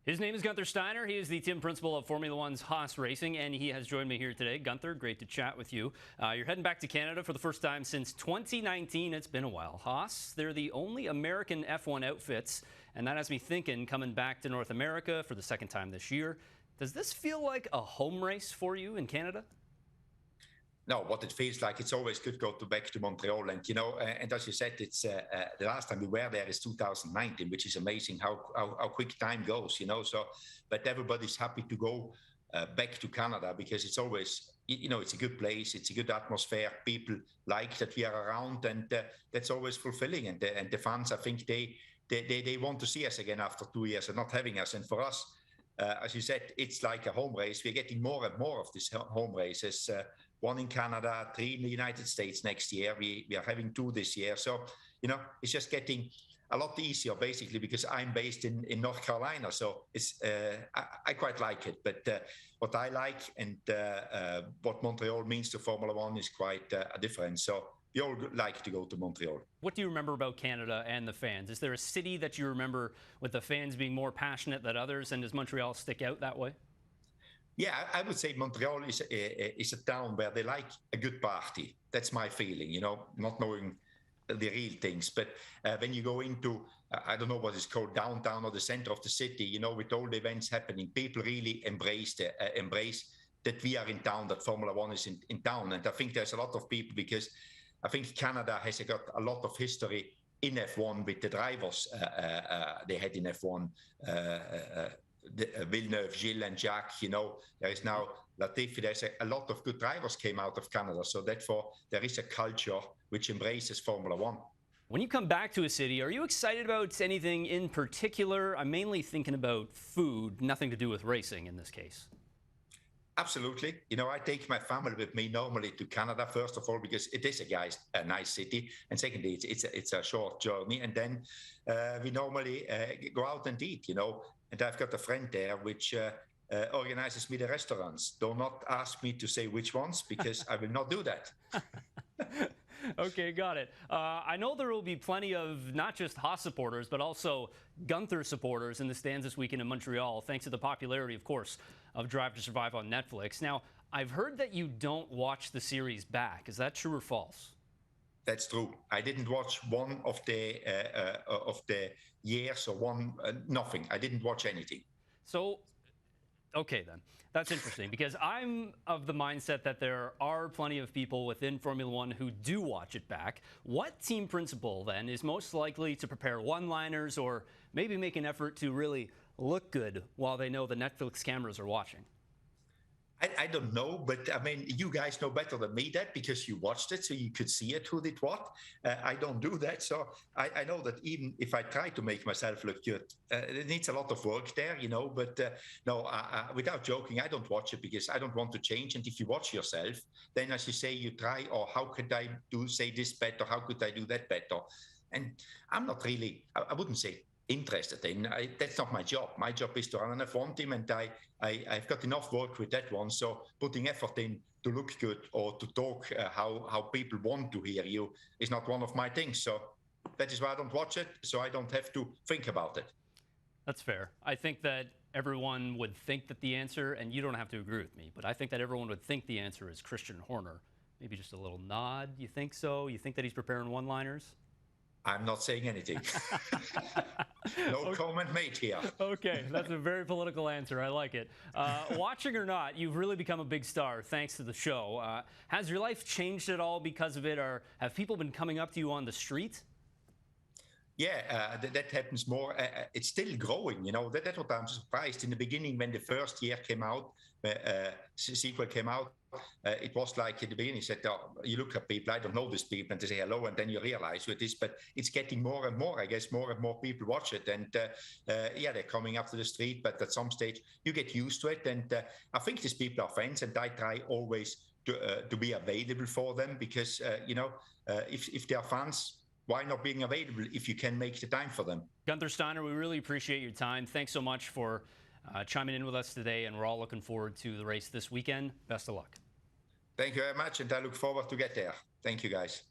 His name is Guenther Steiner. He is the team principal of Formula One's Haas Racing, and he has joined me here today. Guenther, great to chat with you. You're heading back to Canada for the first time since 2019. It's been a while. Haas, they're the only American F1 outfits, and that has me thinking, coming back to North America for the second time this year, does this feel like a home race for you in Canada? No, what it feels like, it's always good to go back to Montreal. And, and as you said, it's the last time we were there is 2019, which is amazing how quick time goes, So, but everybody's happy to go back to Canada because it's always, it's a good place. It's a good atmosphere. People like that we are around, and that's always fulfilling. And the fans, I think they want to see us again after 2 years and not having us. And for us, as you said, it's like a home race. We're getting more and more of these home races. One in Canada, 3 in the United States next year. We are having 2 this year. So, it's just getting a lot easier, basically, because I'm based in North Carolina. So it's I quite like it. But what I like and what Montreal means to Formula One is quite a difference. So we all like to go to Montreal. What do you remember about Canada and the fans? Is there a city that you remember with the fans being more passionate than others, and does Montreal stick out that way? Yeah, I would say Montreal is a town where they like a good party. That's my feeling, not knowing the real things. But when you go into, I don't know what it's called, downtown or the center of the city, with all the events happening, people really embrace that we are in town, that Formula One is in town. And I think there's a lot of people, because I think Canada has got a lot of history in F1 with the drivers they had in F1. Villeneuve, Gilles and Jacques, there is now Latifi. There's a lot of good drivers came out of Canada. So therefore, there is a culture which embraces Formula One. When you come back to a city, are you excited about anything in particular? I'm mainly thinking about food, nothing to do with racing in this case. Absolutely. I take my family with me normally to Canada, first of all, because it is a nice city. And secondly, it's a short journey. And then we normally go out and eat, And I've got a friend there which organizes me the restaurants. Do not ask me to say which ones, because I will not do that. Okay, got it. I know there will be plenty of not just Haas supporters, but also Guenther supporters in the stands this weekend in Montreal, thanks to the popularity, of course, of Drive to Survive on Netflix. Now, I've heard that you don't watch the series back. Is that true or false? That's true. I didn't watch one of the years or nothing. I didn't watch anything. So, okay, then. That's interesting, because I'm of the mindset that there are plenty of people within Formula One who do watch it back. What team principal, then, is most likely to prepare one-liners or maybe make an effort to really look good while they know the Netflix cameras are watching? I don't know, but I mean, you guys know better than me that, because you watched it, so you could see it, who did what. I don't do that, so I know that even if I try to make myself look good, it needs a lot of work there, But no, without joking, I don't watch it because I don't want to change. And if you watch yourself, then as you say, you try, or how could I say this better? How could I do that better? And I'm not really, I wouldn't say interested in. That's not my job. My job is to run an F1 team, and I've got enough work with that one. So putting effort in to look good or to talk how people want to hear you is not one of my things. So that is why I don't watch it, so I don't have to think about it. That's fair. I think that everyone would think that the answer, and you don't have to agree with me, but I think that everyone would think the answer is Christian Horner. Maybe just a little nod. You think so? You think that he's preparing one-liners? I'm not saying anything. No comment made here. Okay, that's a very political answer. I like it. Watching or not, you've really become a big star thanks to the show. Has your life changed at all because of it, or have people been coming up to you on the street? Yeah, that happens more. It's still growing, That's what I'm surprised. In the beginning, when the first year came out, sequel came out, it was like in the beginning, you said, oh, you look at people, I don't know these people, and they say hello, and then you realize who it is. But it's getting more and more. I guess more and more people watch it, and they're coming up to the street. But at some stage, you get used to it, and I think these people are friends, and I try always to be available for them, because if they are fans, why not being available if you can make the time for them? Guenther Steiner, we really appreciate your time. Thanks so much for chiming in with us today, and we're all looking forward to the race this weekend. Best of luck. Thank you very much, and I look forward to get there. Thank you, guys.